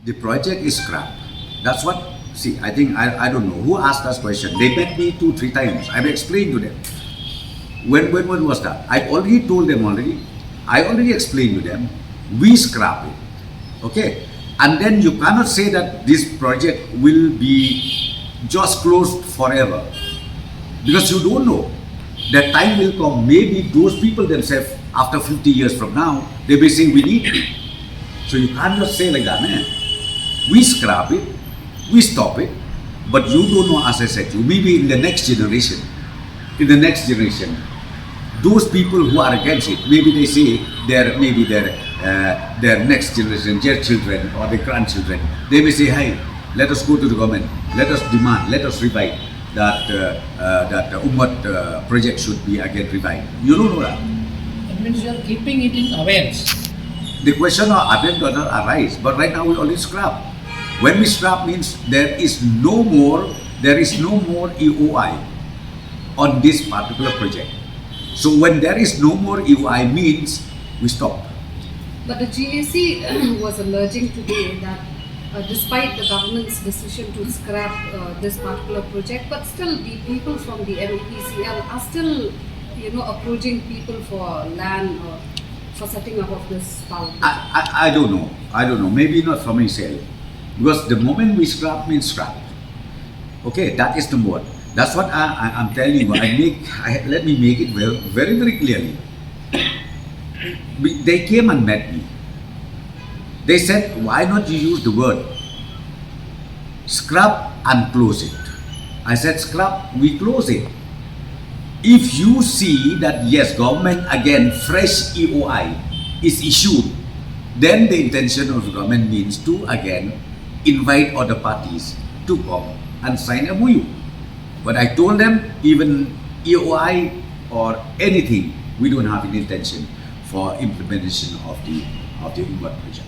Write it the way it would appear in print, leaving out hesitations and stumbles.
the project is scrapped. That's what, see, I think, I don't know who asked that question. They met me 2-3 times. I've explained to them. When was that? I've already told them already. I already explained to them. We scrap it. Okay? And then you cannot say that this project will be just closed forever. Because you don't know. That time will come. Maybe those people themselves, after 50 years from now, they may say we need it. So you can't just say like that, man. We scrap it, we stop it, but you don't know, as I said to you, maybe in the next generation, those people who are against it, maybe they say their next generation, their children or their grandchildren, they may say, hey, let us go to the government, let us demand, let us revive that the Umngot project should be again revived. You don't know that. That means you are keeping it in abeyance. The question of abeyance does not arise, but right now we only scrap. When we scrap means there is no more EOI on this particular project. So when there is no more EOI means we stop. But the GAC was alleging today that despite the government's decision to scrap this particular project, but still the people from the MEPCL are still, approaching people for land or for setting up of this power plant. I don't know. Maybe not from myself. Because the moment we scrap means scrap. Okay, that is the word. That's what I'm telling you. Let me make it very, very clearly. They came and met me. They said, why not you use the word scrap and close it? I said, scrap, we close it. If you see that yes, government again fresh EOI is issued, then the intention of the government means to again invite other parties to come and sign a MOU. But I told them even EOI or anything, we don't have an intention for implementation of the Umngot project.